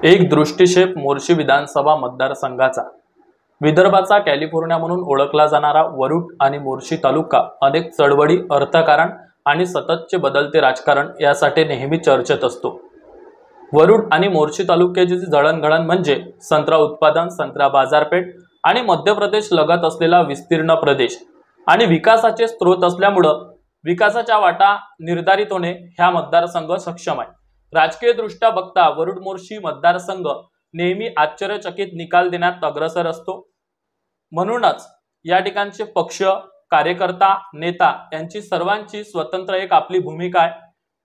एक दृष्टिक्षेप मोर्शी विधानसभा मतदारसंघाचा विदर्भाचा कॅलिफोर्निया म्हणून ओळखला जाणारा वरुड आणि मोर्शी तालुका अनेक चळवळी, अर्थकारण आणि सततचे बदलते राजकारण यासाठी नेहमी चर्चेत असतो। वरुड आणि मोर्शी तालुक्याची जळणघळण म्हणजे संत्रा उत्पादन, संत्रा बाजारपेठ आणि मध्य प्रदेश लगत असलेला विस्तीर्ण प्रदेश आणि विकासाचे स्रोत असल्यामुळे विकासाच्या वाटा निर्धारित होणे ह्या मतदारसंघ सक्षम आहे। राजकीय दृष्ट्या बघता वरुड मोर्शी मतदारसंघ नेहमी आश्चर्यचकित निकाल देण्यात अग्रेसर असतो। म्हणूनच या ठिकाणचे पक्ष, कार्यकर्ता, नेता यांची सर्वांची स्वतंत्र एक आपली भूमिका आहे।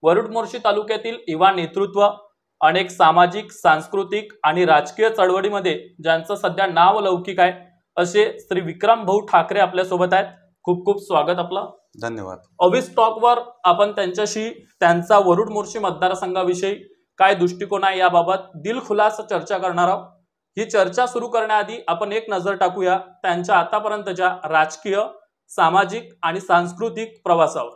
वरुड मोर्शी तालुक्यातील युवा नेतृत्व अनेक सामाजिक, सांस्कृतिक आणि राजकीय चळवळीमध्ये ज्यांचं सध्या नाव लौकिक आहे असे श्री विक्रम भाऊ ठाकरे आपल्या सोबत आहेत। खूप खूप स्वागत आपलं। धन्यवाद। अविस टॉक वर आपण त्यांच्याशी त्यांचा वरुड मोर्शी मतदारसंघाविषयी काय दृष्टिकोन आहे याबाबत दिलखुलास चर्चा करणार आहोत। ही चर्चा सुरू करण्याआधी आपण एक नजर टाकूया त्यांच्या आतापर्यंतच्या राजकीय, सामाजिक आणि सांस्कृतिक प्रवासावर।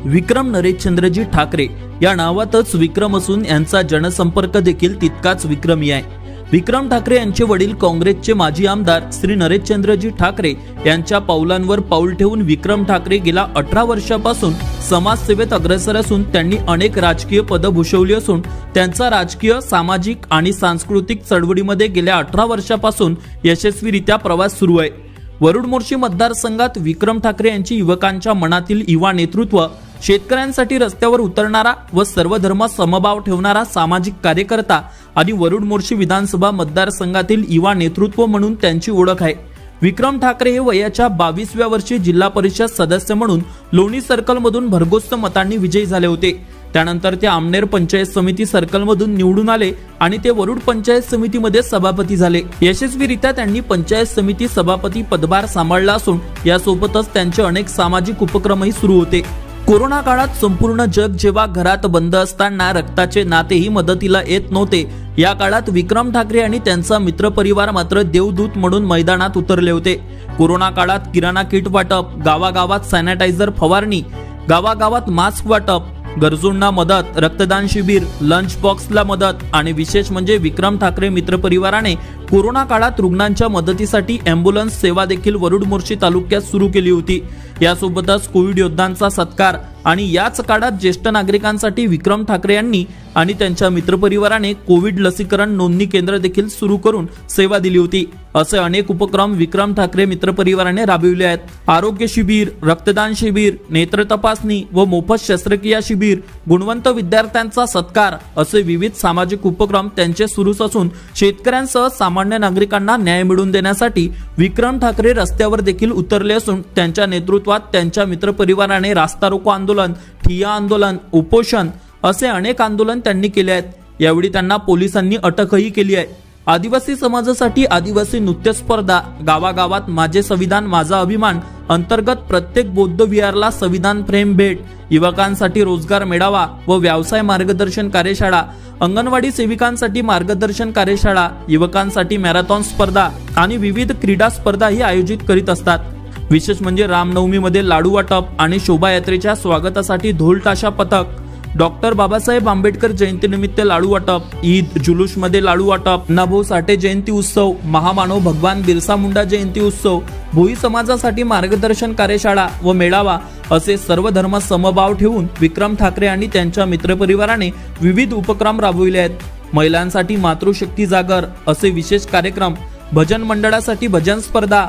विक्रम नरेशचंद्रजी ठाकरे या नावातच विक्रम असून यांचा जनसंपर्क देखील तितकाच विक्रमी आहे। विक्रम ठाकरे यांचे वडील काँग्रेसचे माजी आमदार श्री नरेशचंद्रजी ठाकरे यांच्या पावलांवर पाऊल ठेवून विक्रम ठाकरे गेल्या 18 वर्षापासून समाजसेवेत अग्रेसर असून त्यांनी अनेक राजकीय पदं भूषवली असून त्यांचा राजकीय, सामाजिक आणि सांस्कृतिक चळवळीमध्ये गेल्या 18 वर्षापासून यशस्वीरित्या प्रवास सुरू आहे। वरुड मोर्शी मतदारसंघात विक्रम ठाकरे यांची युवकांच्या मनातील युवा नेतृत्व, शेतकऱ्यांसाठी रस्त्यावर उतरणारा व सर्व धर्म समभाव ठेवणारा सामाजिक कार्यकर्ता आणि वरुड मोर्शी विधानसभा मतदारसंघातील युवा नेतृत्व म्हणून त्यांची ओळख आहे। विक्रम ठाकरे हे वयाच्या 22व्या वर्षी जिल्हा परिषद सदस्य म्हणून लोणी सर्कल मधून भरघोस मतांनी विजयी झाले होते। त्यानंतर ते आमनेर पंचायत समिती सर्कल मधून निवडून आले आणि ते वरुड पंचायत समितीमध्ये सभापती झाले। यशस्वीरित्या त्यांनी पंचायत समिती सभापती पदभार सांभाळला असून यासोबतच त्यांचे अनेक सामाजिक उपक्रमही सुरू होते। कोरोना काळात संपूर्ण जग जेव्हा घरात बंद असताना रक्ताचे नातेही मदतीला येत नव्हते, या काळात विक्रम ठाकरे आणि त्यांचा मित्रपरिवार मात्र देवदूत म्हणून मैदानात उतरले होते। कोरोना काळात किराणा किट वाटप, गावागावात सॅनिटायझर फवारणी, गावागावात मास्क वाटप, गरजूंना मदत, रक्तदान शिबिर, लंच बॉक्सला मदत आणि विशेष म्हणजे विक्रम ठाकरे मित्रपरिवाराने कोरोना काळात रुग्णांच्या मदतीसाठी अँब्युलन्स सेवा देखील वरुड मोर्शी तालुक्यात सुरू केली होती। यासोबतच कोविड योद्धांचा सत्कार आणि याच काळात ज्येष्ठ नागरिकांसाठी विक्रम ठाकरे यांनी आणि त्यांच्या मित्रपरिवाराने कोविड लसीकरण नोंदणी केंद्र देखील सुरू करून सेवा दिली होती। असे अनेक उपक्रम विक्रम ठाकरे मित्रपरिवाराने राबविले आहेत। आरोग्य शिबिर, रक्तदान शिबिर, नेत्र तपासणी व मोफत शस्त्रक्रिया शिबिर, गुणवंत विद्यार्थ्यांचा सत्कार असे विविध सामाजिक उपक्रम त्यांचे सुरूच असून शेतकऱ्यांसह सामान्य नागरिकांना न्याय मिळवून देण्यासाठी विक्रम ठाकरे रस्त्यावर देखील उतरले असून त्यांच्या नेतृत्वात त्यांच्या मित्रपरिवाराने रास्ता रोको आंदोलन, ठिय्या आंदोलन, उपोषण असे अनेक आंदोलन त्यांनी केले आहेत। यावेळी त्यांना पोलिसांनी अटकही केली आहे। आदिवासी समाजासाठी आदिवासी नृत्य स्पर्धा, गावागावात माझे संविधान माझा अभिमान अंतर्गत प्रत्येक बौद्ध विहारला संविधान प्रेम भेट, युवकांसाठी रोजगार मेळावा व व्यवसाय मार्गदर्शन कार्यशाळा, अंगणवाडी सेविकांसाठी मार्गदर्शन कार्यशाळा, युवकांसाठी मॅरेथॉन स्पर्धा आणि विविध क्रीडा स्पर्धाही आयोजित करीत असतात। विशेष म्हणजे रामनवमीमध्ये लाडू वाटप आणि शोभायात्रेच्या स्वागतासाठी ढोल ताशा पथक, डॉक्टर बाबासाहेब आंबेडकर जयंतीनिमित्त लाडू वाटप, ईद जुलूसमध्ये लाडू वाटप, नाभाऊ साठे जयंती उत्सव, महामानव भगवान बिरसा मुंडा जयंती उत्सव, भोई समाजासाठी मार्गदर्शन कार्यशाळा व मेळावा असे सर्व धर्म समभाव ठेवून विक्रम ठाकरे आणि त्यांच्या मित्रपरिवाराने विविध उपक्रम राबविले आहेत। महिलांसाठी मातृशक्ती जागर असे विशेष कार्यक्रम, भजन मंडळासाठी भजन स्पर्धा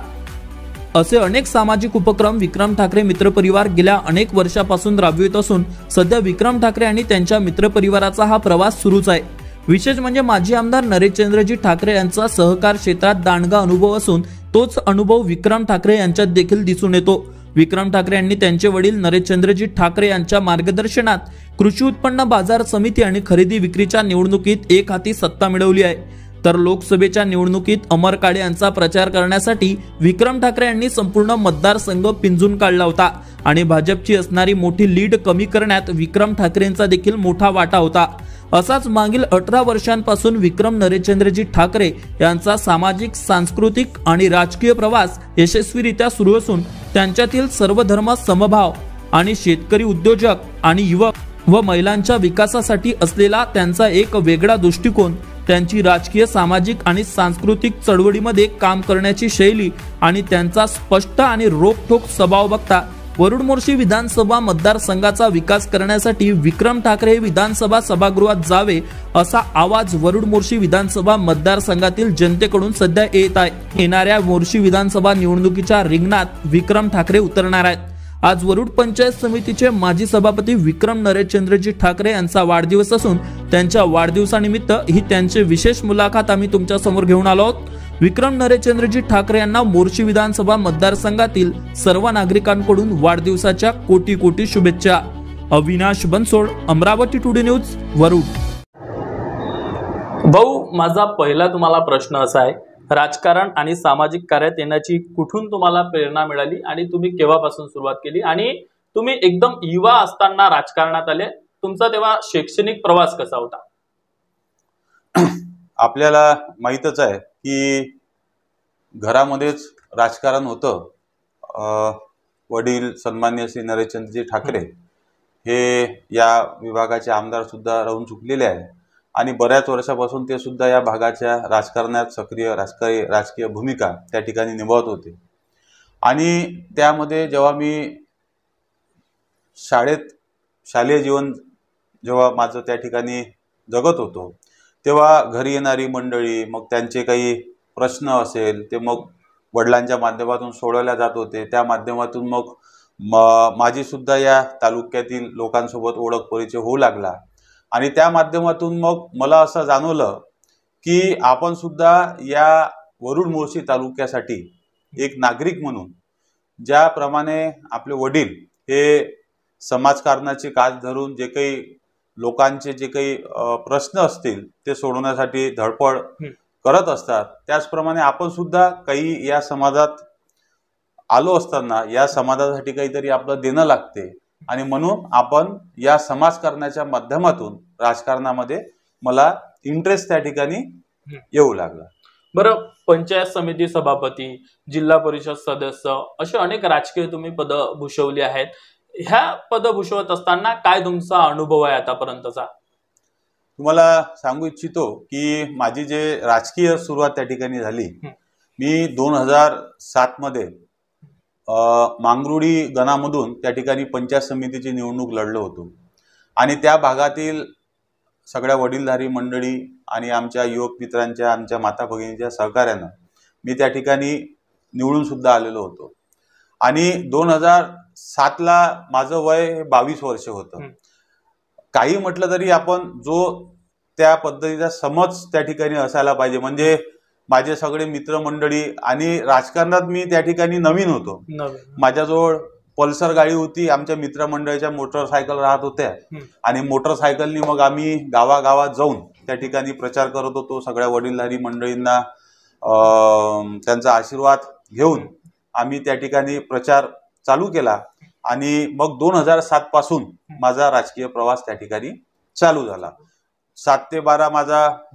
असे अनेक सामाजिक उपक्रम विक्रम ठाकरे मित्रपरिवार गेल्या अनेक वर्षापासून राबवित असून सध्या विक्रम ठाकरे आणि त्यांच्या मित्रपरिवाराचा हा प्रवास सुरूच आहे। विशेष म्हणजे माजी आमदार नरेशचंद्रजी ठाकरे यांचा सहकार क्षेत्रात दांडगा अनुभव असून तोच अनुभव विक्रम ठाकरे यांच्यात देखील दिसून येतो। विक्रम ठाकरे यांनी त्यांचे वडील नरेशचंद्रजी ठाकरे यांच्या मार्गदर्शनात कृषी उत्पन्न बाजार समिती आणि खरेदी विक्रीच्या निवडणुकीत एक हाती सत्ता मिळवली आहे। तर लोकसभेच्या निवडणुकीत अमर काळे यांचा प्रचार करण्यासाठी विक्रम ठाकरे यांनी संपूर्ण मतदारसंघ पिंजून काढला होता आणि भाजपची असणारी मोठी लीड कमी करण्यात विक्रम ठाकरेंचा देखील मोठा वाटा होता। असाच मागील 18 वर्षांपासून विक्रम नरेशचंद्रजी ठाकरे यांचा सामाजिक, सांस्कृतिक आणि राजकीय प्रवास यशस्वीरित्या सुरू असून त्यांच्यातील सर्व धर्म समभाव आणि शेतकरी, उद्योजक आणि युवक व महिलांच्या विकासासाठी असलेला त्यांचा एक वेगळा दृष्टिकोन, त्यांची राजकीय, सामाजिक आणि सांस्कृतिक चळवळीमध्ये काम करण्याची शैली आणि त्यांचा स्पष्ट आणि रोखठोक स्वभाव बघता वरुड मोर्शी विधानसभा मतदारसंघाचा विकास करण्यासाठी विक्रम ठाकरे हे विधानसभा सभागृहात जावे असा आवाज वरुड मोर्शी विधानसभा मतदारसंघातील जनतेकडून सध्या येत आहे। येणाऱ्या मोर्शी विधानसभा निवडणुकीच्या रिंगणात विक्रम ठाकरे उतरणार आहेत। आज वरुड पंचायत समितीचे माजी सभापती विक्रम नरेशचंद्रजी ठाकरे यांचा वाढदिवस असून त्यांच्या वाढदिवसानिमित्त ही त्यांची विशेष मुलाखत आम्ही तुमच्या समोर घेऊन आलो आहोत। विक्रम नरेशचंद्रजी ठाकरे यांना मोर्शी विधानसभा मतदारसंघातील सर्व नागरिकांकडून वाढदिवसाच्या कोटी कोटी शुभेच्छा। Avinash Bansod, Amravati today news, Warud. भाऊ, माझा पहिला तुम्हाला प्रश्न असा आहे, राजकारण आणि सामाजिक कार्यात येण्याची कुठून तुम्हाला प्रेरणा मिळाली आणि तुम्ही केव्हापासून सुरुवात केली आणि तुम्ही एकदम युवा असताना राजकारणात आले, तुमचा तेव्हा शैक्षणिक प्रवास कसा होता? आपल्याला माहीतच आहे की घरामध्येच राजकारण होतं। वडील सन्माननीय श्री नरेशचंद्रजी ठाकरे हे या विभागाचे आमदार सुद्धा राहून चुकलेले आहे आणि बऱ्याच वर्षापासून ते सुद्धा या भागाच्या राजकारणात सक्रिय राजकीय भूमिका त्या ठिकाणी निभावत होते। आणि त्यामध्ये जेव्हा मी शालेय जीवन जेव्हा माझं त्या ठिकाणी जगत होतो तेव्हा घरी येणारी मंडळी, मग त्यांचे काही प्रश्न असेल ते मग वडिलांच्या माध्यमातून सोडवल्या जात होते। त्या माध्यमातून मग माझी सुद्धा या तालुक्यातील लोकांसोबत ओळख परिचय होऊ लागला आणि त्या माध्यमातून मग मला असं जाणवलं की आपण सुद्धा या वरुड मोर्शी तालुक्यासाठी एक नागरिक म्हणून, ज्याप्रमाणे आपले वडील हे समाजकारणाची कास धरून जे काही लोकांचे जे काही प्रश्न असतील ते सोडवण्यासाठी धडपड करत असतात, त्याचप्रमाणे आपण सुद्धा काही या समाजात आलो असताना या समाजासाठी काहीतरी आपलं देणं लागते आणि म्हणून आपण या समाजकारणाच्या माध्यमातून राजकारणामध्ये मला इंटरेस्ट त्या ठिकाणी येऊ लागला। बरं, पंचायत समिती सभापती, जिल्हा परिषद सदस्य असे अनेक राजकीय तुम्ही पद भूषवली आहेत। ह्या पद भूषवत असताना काय तुमचा अनुभव आहे आतापर्यंतचा? तुम्हाला सांगू इच्छितो की माझी जे राजकीय सुरुवात त्या ठिकाणी झाली, मी 2007 मध्ये मांगरुळी गणामधून त्या ठिकाणी पंचायत समितीची निवडणूक लढलो होतो आणि त्या भागातील सगळ्या वडीलधारी मंडळी आणि आमच्या युवक मित्रांच्या, आमच्या माता भगिनीच्या सहकार्यानं मी त्या ठिकाणी निवडून सुद्धा आलेलो होतो आणि 2007ला माझं वय 22 वर्ष होतं। काही म्हटलं तरी आपण जो त्या पद्धतीचा समज त्या ठिकाणी असायला पाहिजे, म्हणजे माझे सगळे मित्रमंडळी आणि राजकारणात मी त्या ठिकाणी नवीन होतो। माझ्याजवळ पल्सर गाडी होती, आमच्या मित्रमंडळीच्या मोटरसायकल राहत होत्या आणि मोटरसायकलनी मग आम्ही गावागावात जाऊन त्या ठिकाणी प्रचार करत होतो। सगळ्या वडीलधारी मंडळींना त्यांचा आशीर्वाद घेऊन आम्ही त्या ठिकाणी प्रचार चालू केला आणि मग 2007 पासून माझा राजकीय प्रवास त्या ठिकाणी चालू झाला। 7 ते 12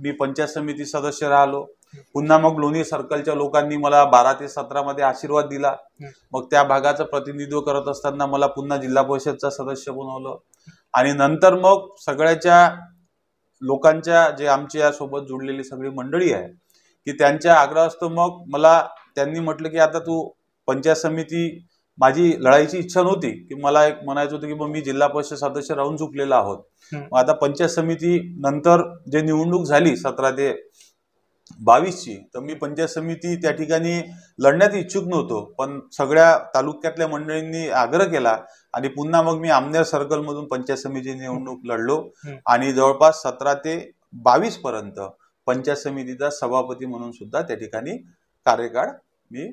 मी पंचायत समिती सदस्य राहिलो। पुन्हा मग लोणी सर्कलच्या लोकांनी मला 12 ते 17 मध्ये आशीर्वाद दिला। मग त्या भागाचं प्रतिनिधित्व करत असताना मला पुन्हा जिल्हा परिषदचा सदस्य बनवलं आणि नंतर मग सगळ्याच्या लोकांच्या जे आमच्या सोबत जुळलेली सगळी मंडळी आहे की त्यांच्या आग्रहास्तव मग मला त्यांनी म्हटलं की आता तू पंचायत समिती, माझी लढाईची इच्छा नव्हती की मला एक म्हणायचं होतं की मग मी जिल्हा परिषद सदस्य राहून चुकलेला आहोत। मग आता पंचायत समिती नंतर जे निवडणूक झाली 17 ते 22ची, तर मी पंचायत समिती त्या ठिकाणी लढण्यात इच्छुक नव्हतो, पण सगळ्या तालुक्यातल्या मंडळींनी आग्रह केला आणि पुन्हा मग मी आमनेर सर्कल मधून पंचायत समिती निवडणूक लढलो आणि जवळपास 17 ते 22 पर्यंत पंचायत समितीचा सभापती म्हणून सुद्धा त्या ठिकाणी कार्यकाळ मी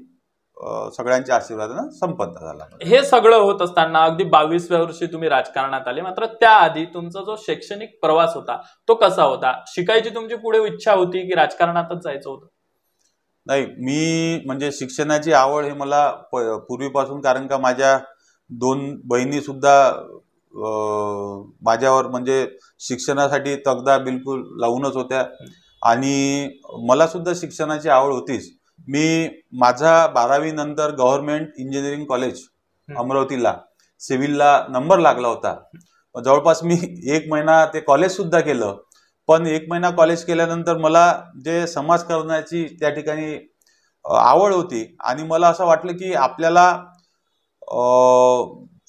सगळ्यांच्या आशीर्वादाने संपन्न झाला। हे सगळं होत असताना अगदी 22व्या वर्षी तुम्ही राजकारणात आले, मात्र त्याआधी तुमचा जो शैक्षणिक प्रवास होता तो कसा होता? शिकायची तुमची पुढे इच्छा होती की राजकारणातच जायचं होतं? नाही, मी म्हणजे शिक्षणाची आवड हे मला पूर्वीपासून, कारण का माझ्या 2 बहिणी सुद्धा माझ्यावर म्हणजे शिक्षणासाठी तगदा बिलकुल लावूनच होत्या आणि मला सुद्धा शिक्षणाची आवड होतीच। मी माझा 12वी नंतर गव्हर्नमेंट इंजिनिअरिंग कॉलेज अमरावतीला सिव्हिलला नंबर लागला होता, जवळपास मी 1 महिना ते कॉलेज सुद्धा केलं, पण 1 महिना कॉलेज केल्यानंतर मला जे समाजकारणाची त्या ठिकाणी आवड होती आणि मला असं वाटलं की आपल्याला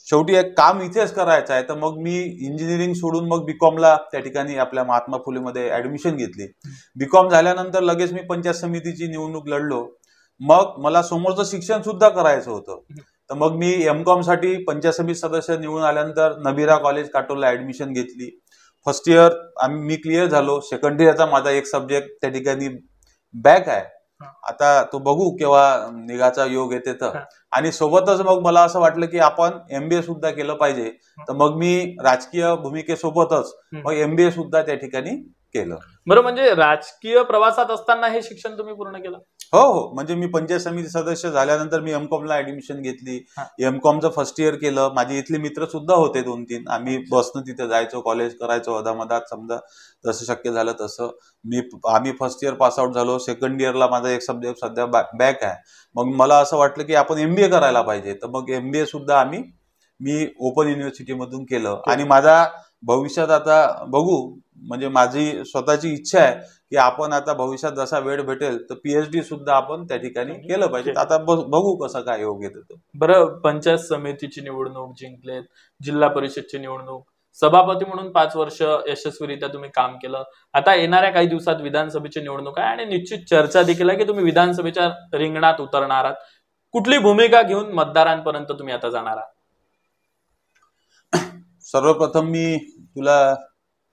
शेवटी एक काम इथेच करायचं आहे, तर मग मी इंजिनिअरिंग सोडून मग बीकॉमला त्या ठिकाणी आपल्या महात्मा फुलेमध्ये ऍडमिशन घेतली. बीकॉम झाल्यानंतर लगेच मी पंचायत समितीची निवडणूक लढलो. मग मला समोरचं शिक्षण सुद्धा करायचं होतं, तर मग मी एमकॉम साठी पंचायत समिती सदस्य निवडून आल्यानंतर नबिरा कॉलेज काटोलला ऍडमिशन घेतली. फर्स्ट इयर मी क्लिअर झालो. सेकंड इयरचा माझा एक सब्जेक्ट त्या ठिकाणी बॅक आहे. आता तो बघू केव्हा निघाचा योग येते तर. आणि सोबतच मग मला असं वाटलं की आपण MBA सुद्धा केलं पाहिजे, तर मग मी राजकीय भूमिकेसोबतच मग MBA सुद्धा त्या ठिकाणी केलं. बरं, म्हणजे राजकीय प्रवासात असताना हे शिक्षण तुम्ही पूर्ण केलं? हो, म्हणजे मी पंचायत समिती सदस्य झाल्यानंतर मी एमकॉमला ऍडमिशन घेतली. एमकॉमचं फर्स्ट इयर केलं. माझे इथले मित्र सुद्धा होते 2-3. आम्ही बसनं तिथे जायचो, कॉलेज करायचो अदामदात, समजा जसं शक्य झालं तसं. आम्ही फर्स्ट इयर पास आउट झालो. सेकंड इयरला माझा एक सब्जेक्ट सध्या बॅक आहे. मग मला असं वाटलं की आपण MBA करायला पाहिजे, तर मग MBA सुद्धा मी ओपन युनिव्हर्सिटीमधून केलं. आणि माझा भविष्यात आता बघू, म्हणजे माझी स्वतःची इच्छा आहे की आपण आता भविष्यात जसा वेळ भेटेल तर PhD सुद्धा आपण त्या ठिकाणी केलं पाहिजे. आता बघू कसं काय योग येतं. बरं, पंचायत समितीची निवडणूक जिंकलेत, जिल्हा परिषदची निवडणूक, सभापती म्हणून 5 वर्ष यशस्वीरित्या तुम्ही काम केलं. आता येणाऱ्या काही दिवसात विधानसभेची निवडणूक आहे आणि निश्चित चर्चा देखील आहे की तुम्ही विधानसभेच्या रिंगणात उतरणार आहात. कुठली भूमिका घेऊन मतदारांपर्यंत तुम्ही आता जाणार आहात? सर्वप्रथम मी तुला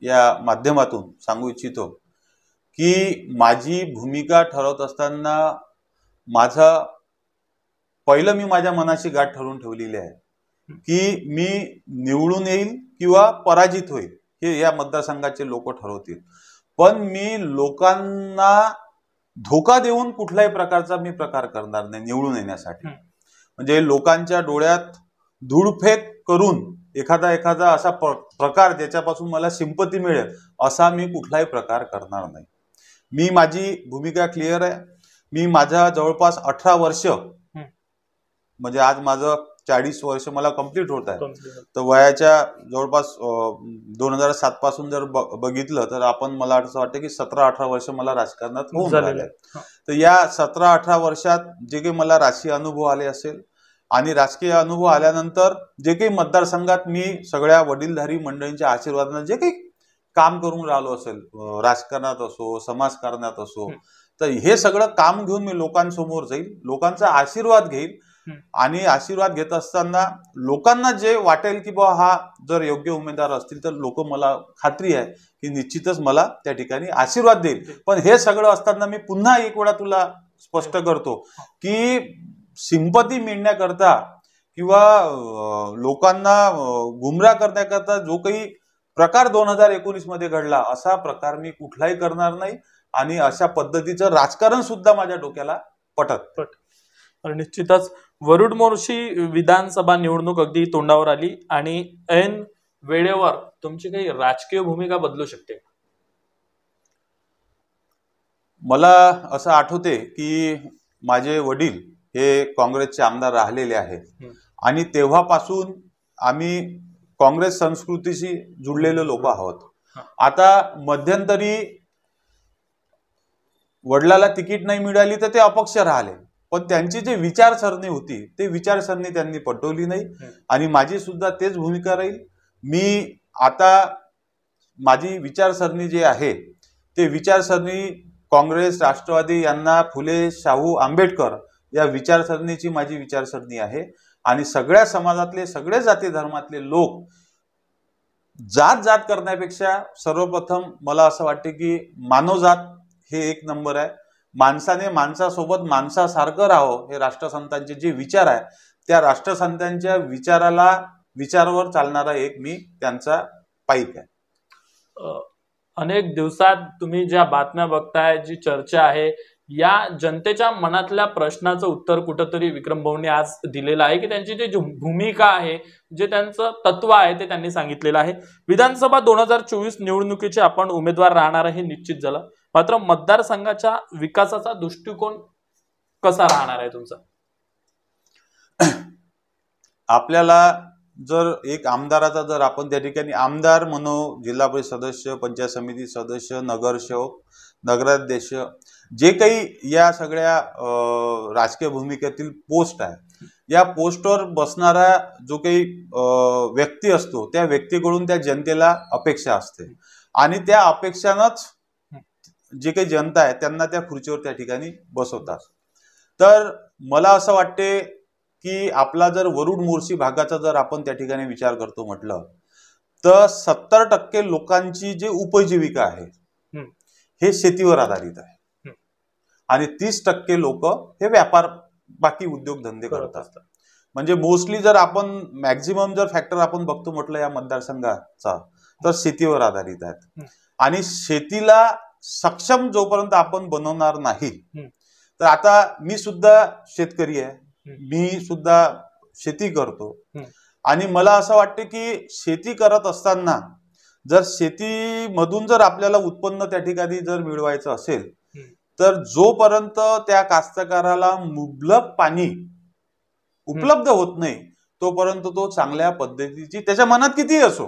या माध्यमातून सांगू इच्छितो की माझी भूमिका ठरवत असताना पहिलं मी माझ्या मनाची गाठ ठरवून ठेवलेली आहे की मी निवडून येईल किंवा पराजित होईल हे या मतदारसंघाचे लोक ठरवतील. पण मी लोकांना धोका देऊन कुठल्याही प्रकारचा मी प्रकार करणार नाही निवडून येण्यासाठी. म्हणजे लोकांच्या डोळ्यात धूळफेक करून एखादा असा प्रकार ज्याच्यापासून मला सिंपती मिळेल असा मी कुठलाही प्रकार करणार नाही. माझी भूमिका क्लिअर आहे. मी माझा जवळपास 18 वर्ष, म्हणजे आज माझं 40 वर्ष मला कंप्लीट होत आहे, तर वयाच्या जवळपास 2007 पासून जर बघितलं तर आपण मला असं वाटतं की 17-18 वर्ष मला राजकारणात होऊन झाले. तर या 17-18 वर्षात जे काही मला राजकीय अनुभव आले असेल आणि राजकीय अनुभव आल्यानंतर जे काही मतदारसंघात मी सगळ्या वडीलधारी मंडळींच्या आशीर्वादाने जे काही काम करून राहिलो असेल, राजकारणात असो समाजकारणात असो, तर हे सगळं काम घेऊन मी लोकांसमोर जाईल, लोकांचा आशीर्वाद घेईल. आणि आशीर्वाद घेत असताना लोकांना जे वाटेल की बा हा जर योग्य उमेदवार असतील तर लोक, मला खात्री आहे की निश्चितच मला त्या ठिकाणी आशीर्वाद देईल. पण हे सगळं असताना मी पुन्हा एक वेळा तुला स्पष्ट करतो की सिंपती मिळण्याकरता किंवा लोकांना गुमराह करण्याकरता जो काही प्रकार 2019 मध्ये घडला असा प्रकार मी कुठलाही करणार नाही. आणि अशा पद्धतीचं राजकारण सुद्धा माझ्या डोक्याला पटत. निश्चितच वरुड मोर्शी विधानसभा निवडणूक अगदी तोंडावर आली आणि ऐन वेळेवर तुमची काही राजकीय भूमिका बदलू शकते? मला असं आठवते की माझे वडील हे काँग्रेसचे आमदार राहिलेले आहेत आणि तेव्हापासून आम्ही काँग्रेस संस्कृतीशी जुळलेले लोक आहोत. आता मध्यंतरी वडिलाला तिकीट नाही मिळाली तर ते अपक्ष राहिले, पण त्यांची जी विचारसरणी होती ते विचारसरणी त्यांनी पटवली नाही. आणि माझी सुद्धा तेच भूमिका राहील. मी आता माझी विचारसरणी जी आहे ते विचारसरणी काँग्रेस, राष्ट्रवादी यांना फुले, शाहू, आंबेडकर या विचारसरणीची माझी विचारसरणी आहे. आणि सगळ्या समाजातले, सगळे जाती धर्मातले लोक जात करण्यापेक्षा सर्वप्रथम मला असं वाटते की मानवजात हे एक नंबर आहे. माणसाने माणसासोबत माणसासारखं राहावं हे राष्ट्रसंतांचे जे विचार आहे त्या राष्ट्रसंतांच्या विचारावर चालणारा एक मी त्यांचा पाईक आहे. अनेक दिवसात तुम्ही ज्या बातम्या बघताय, जी चर्चा आहे, या जनतेच्या मनातल्या प्रश्नाचं उत्तर कुठंतरी विक्रम भाऊंनी आज दिलेलं आहे की त्यांची जी भूमिका आहे, जे त्यांचं तत्व आहे ते त्यांनी सांगितलेलं आहे. विधानसभा 2024 निवडणुकीचे आपण उमेदवार राहणार हे निश्चित झालं, मात्र मतदारसंघाच्या विकासाचा दृष्टिकोन कसा राहणार आहे तुमचा? आपल्याला जर एक आमदाराचा जर आपण त्या ठिकाणी आमदार म्हणू, जिल्हा परिषद सदस्य, पंचायत समिती सदस्य, नगरसेवक, नगराध्यक्ष, जे काही या सगळ्या राजकीय भूमिकेतील पोस्ट आहे, या पोस्टवर बसणारा जो काही व्यक्ती असतो, त्या व्यक्तीकडून त्या जनतेला अपेक्षा असते आणि त्या अपेक्षानंच जे काही जनता आहे त्यांना त्या खुर्चीवर त्या ठिकाणी बसवतात. तर मला असं वाटते की आपला जर वरुड मोर्शी भागाचा जर आपण त्या ठिकाणी विचार करतो म्हटलं तर 70% लोकांची जी उपजीविका आहे हे शेतीवर आधारित आहे आणि 30% लोक हे व्यापार बाकी उद्योगधंदे करतात. म्हणजे मोस्टली जर आपण मॅक्झिमम जर फॅक्टर आपण बघतो म्हटलं या मतदारसंघाचा तर शेतीवर आधारित आहेत. आणि शेतीला सक्षम जोपर्यंत आपण बनवणार नाही, तर आता मी सुद्धा शेतकरी आहे, मी सुद्धा शेती करतो आणि मला असं वाटतं की शेती करत असताना जर शेतीमधून जर आपल्याला उत्पन्न त्या ठिकाणी जर मिळवायचं असेल तर जोपर्यंत त्या कास्तकाराला मुबलक पाणी उपलब्ध होत नाही तोपर्यंत तो चांगल्या पद्धतीची त्याच्या मनात कितीही असो,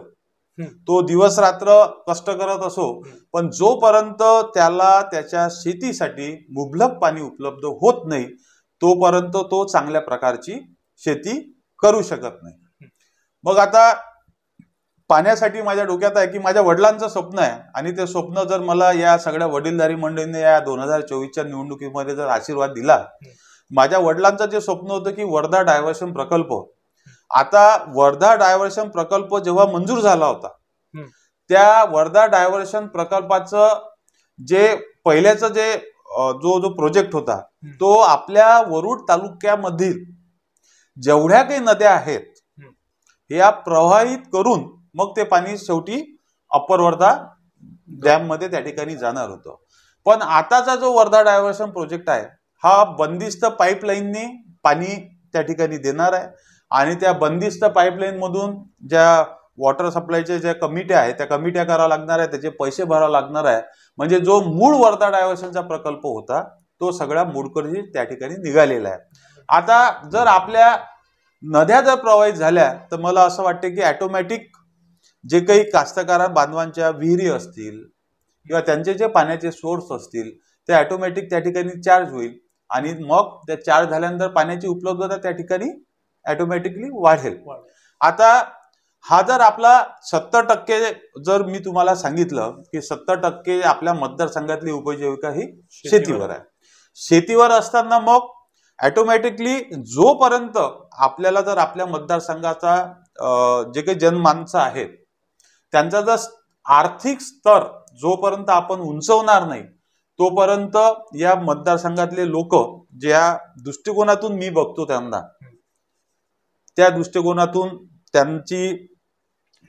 तो दिवस रात्र कष्ट करत असो, पण जोपर्यंत त्याला त्याच्या शेतीसाठी मुबलक पाणी उपलब्ध होत नाही तोपर्यंत तो चांगल्या प्रकारची शेती करू शकत नाही. मग आता पाण्यासाठी माझ्या डोक्यात आहे की माझ्या वडिलांचं स्वप्न आहे आणि ते स्वप्न जर मला या सगळ्या वडीलधारी मंडळींनी या 2024च्या निवडणुकीमध्ये जर आशीर्वाद दिला, माझ्या वडिलांचं जे स्वप्न होतं की वर्धा डायव्हर्शन प्रकल्प, आता वर्धा डायव्हर्शन प्रकल्प जेव्हा मंजूर झाला होता त्या वर्धा डायव्हर्शन प्रकल्पाचं जे पहिल्याचं जे जो प्रोजेक्ट होता तो आपल्या वरुड तालुक्यामधील जेवढ्या काही नद्या आहेत या प्रवाहित करून मग ते पाणी शेवटी अप्पर वर्धा डॅम मध्ये त्या ठिकाणी जाणार होतं. पण आताचा जो वर्धा डायव्हर्शन प्रोजेक्ट आहे हा बंदिस्त पाईपलाईनने पाणी त्या ठिकाणी देणार आहे आणि त्या बंदिस्त पाईपलाईन मधून ज्या वॉटर सप्लायच्या ज्या कमिट्या आहेत त्या कमिट्या कराव्या लागणार आहे, त्याचे पैसे भरावे लागणार आहे. म्हणजे जो मूळ वर्धा डायव्हर्शनचा प्रकल्प होता तो सगळा मोडकरी त्या ठिकाणी निघालेला आहे. आता जर आपल्या नद्या जर प्रवाहित झाल्या तर मला असं वाटतं की ऑटोमॅटिक जे काही कास्तकार बांधवांच्या विहिरी असतील किंवा त्यांचे जे पाण्याचे सोर्स असतील ते ऑटोमॅटिक त्या ठिकाणी चार्ज होईल आणि मग त्या चार्ज झाल्यानंतर पाण्याची उपलब्धता त्या ठिकाणी ऑटोमॅटिकली वाढेल. आता हा जर आपला 70% जर मी तुम्हाला सांगितलं की 70% आपल्या मतदारसंघातली उपजीविका ही शेतीवर आहे. शेतीवर असताना मग ऑटोमॅटिकली जोपर्यंत आपल्याला जर आपल्या मतदारसंघाचा जे काही जनमानसं आहेत त्यांचा जर आर्थिक स्तर जोपर्यंत आपण उंचवणार नाही तोपर्यंत या मतदारसंघातले लोक ज्या दृष्टिकोनातून मी बघतो त्यांना, त्या दृष्टिकोनातून त्यांची